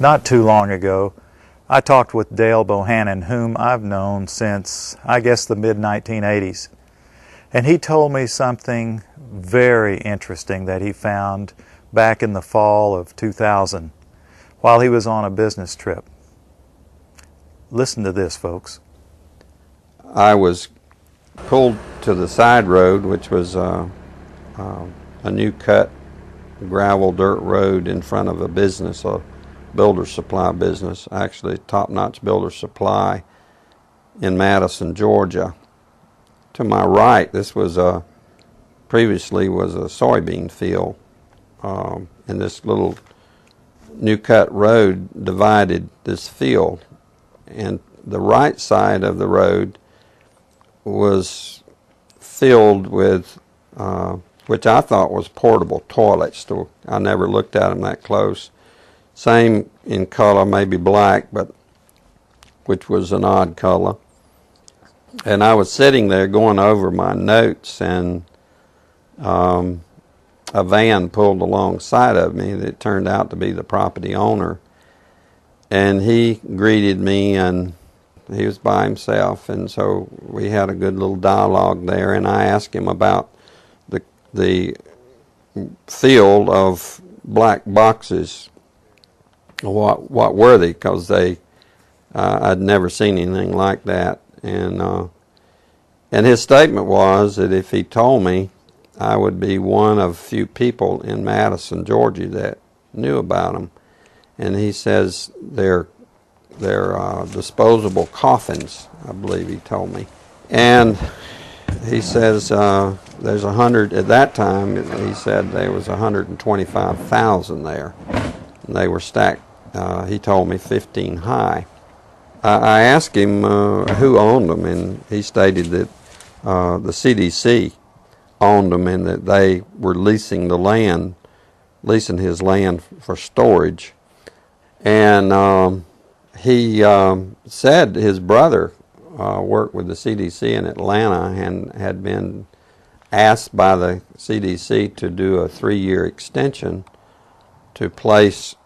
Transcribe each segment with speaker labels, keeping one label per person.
Speaker 1: Not too long ago, I talked with Dale Bohannon, whom I've known since, I guess, the mid-1980s. And he told me something very interesting that he found back in the fall of 2000 while he was on a business trip. Listen to this, folks.
Speaker 2: I was pulled to the side road, which was a new cut gravel dirt road in front of a business, a builder supply business, actually top-notch builder supply in Madison, Georgia. To my right, this was previously was a soybean field, and this little new cut road divided this field, and the right side of the road was filled with which I thought was portable toilets. I never looked at them that close. Same in color, maybe black, but which was an odd color. And I was sitting there going over my notes, and a van pulled alongside of me that turned out to be the property owner. And he greeted me, and he was by himself, and so we had a good little dialogue there, and I asked him about the field of black boxes. What were they? Because I'd never seen anything like that, and his statement was that if he told me, I would be one of few people in Madison, Georgia that knew about them. And he says they're disposable coffins, I believe he told me. And he says there's 100, at that time, he said there was 125,000 there. And they were stacked, he told me, 15 high. I asked him who owned them, and he stated that the CDC owned them and that they were leasing his land for storage. And he said his brother worked with the CDC in Atlanta and had been asked by the CDC to do a 3-year extension to place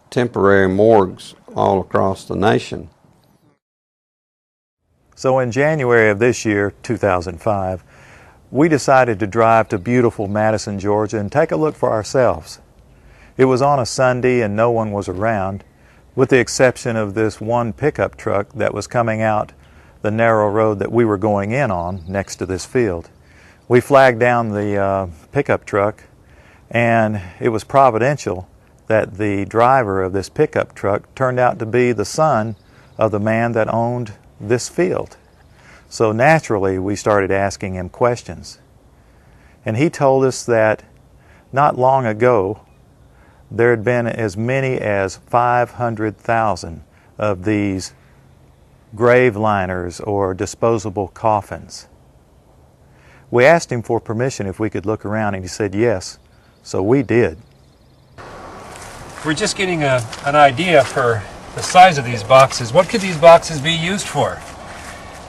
Speaker 2: temporary morgues all across the nation.
Speaker 1: So in January of this year, 2005, we decided to drive to beautiful Madison, Georgia and take a look for ourselves. It was on a Sunday and no one was around, with the exception of this one pickup truck that was coming out the narrow road that we were going in on next to this field. We flagged down the pickup truck, and it was providential that the driver of this pickup truck turned out to be the son of the man that owned this field. So naturally, we started asking him questions. And he told us that not long ago, there had been as many as 500,000 of these grave liners or disposable coffins. We asked him for permission if we could look around, and he said yes, so we did.
Speaker 3: We're just getting an idea for the size of these boxes. What could these boxes be used for?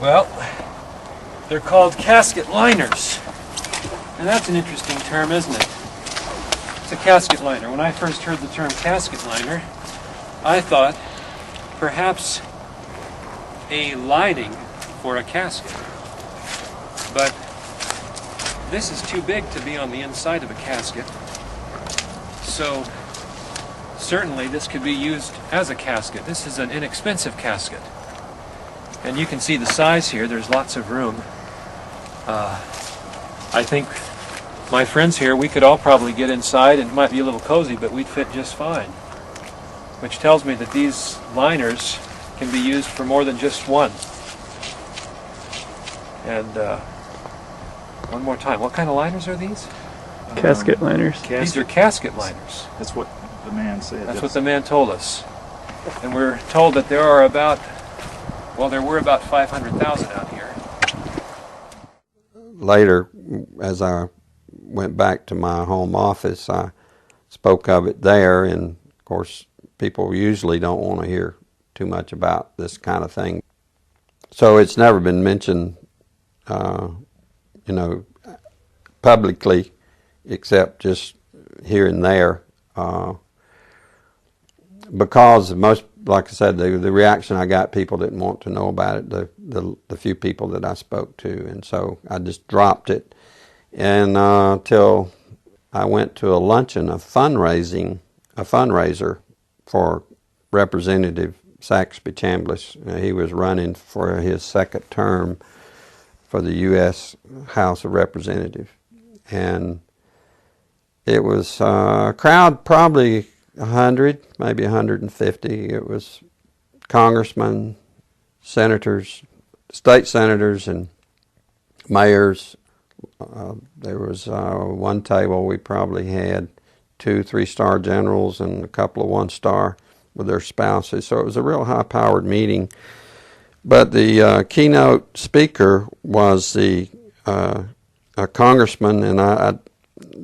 Speaker 3: Well, they're called casket liners. And that's an interesting term, isn't it? It's a casket liner. When I first heard the term casket liner, I thought perhaps a lining for a casket. But this is too big to be on the inside of a casket. So certainly this could be used as a casket. This is an inexpensive casket. And you can see the size here. There's lots of room. I think my friends here, we could all probably get inside, and it might be a little cozy, but we'd fit just fine. Which tells me that these liners can be used for more than just one. And one more time, what kind of liners are these?
Speaker 4: Casket liners.
Speaker 3: These are casket liners.
Speaker 1: That's what the man said.
Speaker 3: That's what the man told us. And we're told that there are about, well, there were about 500,000 out here.
Speaker 2: Later, as I went back to my home office, I spoke of it there, and of course people usually don't want to hear too much about this kind of thing. So it's never been mentioned, publicly, except just here and there. because most, like I said, the reaction I got, people didn't want to know about it, the few people that I spoke to, and so I just dropped it. And till I went to a luncheon, a fundraiser for Representative Saxby Chambliss. He was running for his second term for the U.S. House of Representatives. And it was a crowd, probably 100, maybe 150. It was congressmen, senators, state senators, and mayors. There was one table we probably had 2 3-star generals and a couple of 1-star with their spouses. So it was a real high-powered meeting. But the keynote speaker was a congressman, and I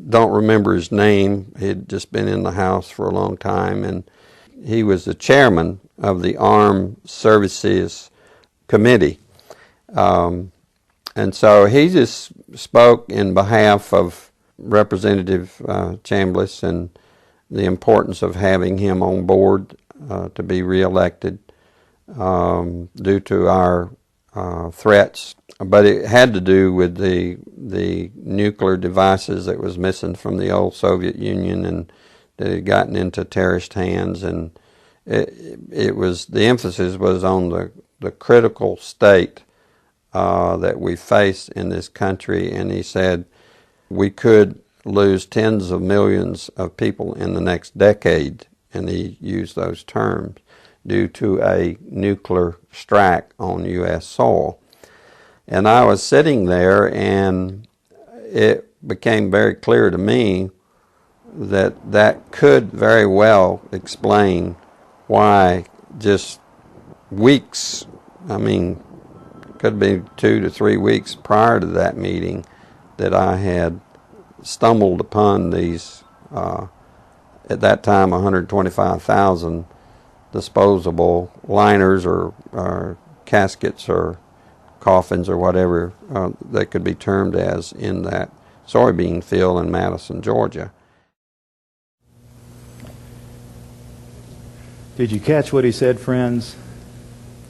Speaker 2: don't remember his name. He'd just been in the House for a long time, and he was the chairman of the Armed Services Committee. And so he just spoke in behalf of Representative Chambliss and the importance of having him on board to be reelected due to our threats. But it had to do with the nuclear devices that was missing from the old Soviet Union and that had gotten into terrorist hands. And it was, the emphasis was on the critical state that we face in this country. And he said we could lose tens of millions of people in the next decade, and he used those terms, due to a nuclear strike on U.S. soil. And I was sitting there, and it became very clear to me that that could very well explain why just weeks, I mean, could be 2 to 3 weeks prior to that meeting, that I had stumbled upon these, at that time, 125,000 disposable liners or caskets or coffins or whatever they could be termed as in that soybean field in Madison, Georgia.
Speaker 1: Did you catch what he said, friends?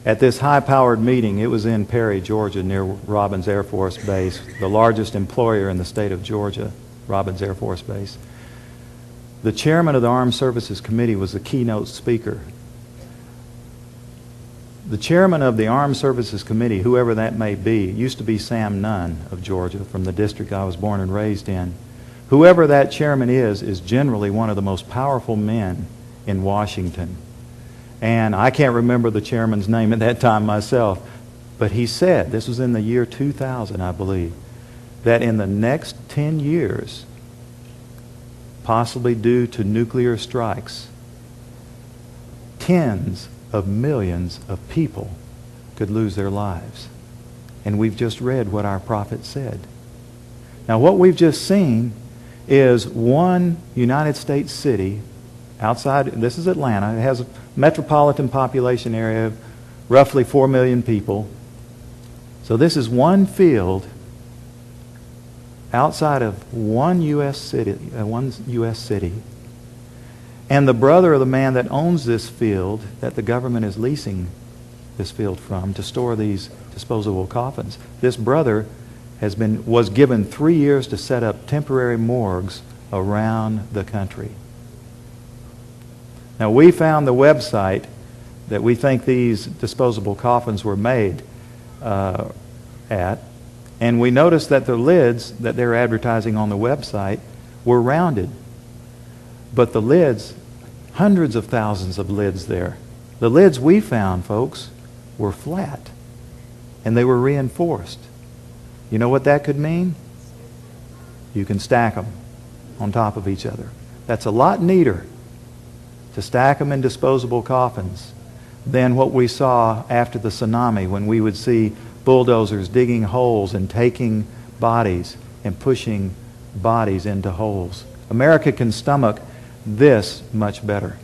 Speaker 1: At this high-powered meeting, it was in Perry, Georgia, near Robins Air Force Base, the largest employer in the state of Georgia, Robins Air Force Base. The chairman of the Armed Services Committee was the keynote speaker. The chairman of the Armed Services Committee, whoever that may be, used to be Sam Nunn of Georgia, from the district I was born and raised in. Whoever that chairman is generally one of the most powerful men in Washington. And I can't remember the chairman's name at that time myself, but he said, this was in the year 2000, I believe, that in the next 10 years, possibly due to nuclear strikes, tens of millions of people could lose their lives. And we've just read what our prophet said. Now, what we've just seen is one United States city outside, this is Atlanta, it has a metropolitan population area of roughly 4 million people. So this is one field outside of one U.S. city, and the brother of the man that owns this field, that the government is leasing this field from to store these disposable coffins, this brother was given 3 years to set up temporary morgues around the country. Now, we found the website that we think these disposable coffins were made at, and we noticed that the lids that they're advertising on the website were rounded. But the lids, hundreds of thousands of lids there, the lids we found, folks, were flat, and they were reinforced. You know what that could mean? You can stack them on top of each other. That's a lot neater to stack them in disposable coffins than what we saw after the tsunami, when we would see bulldozers digging holes and taking bodies and pushing bodies into holes. America can stomach this much better.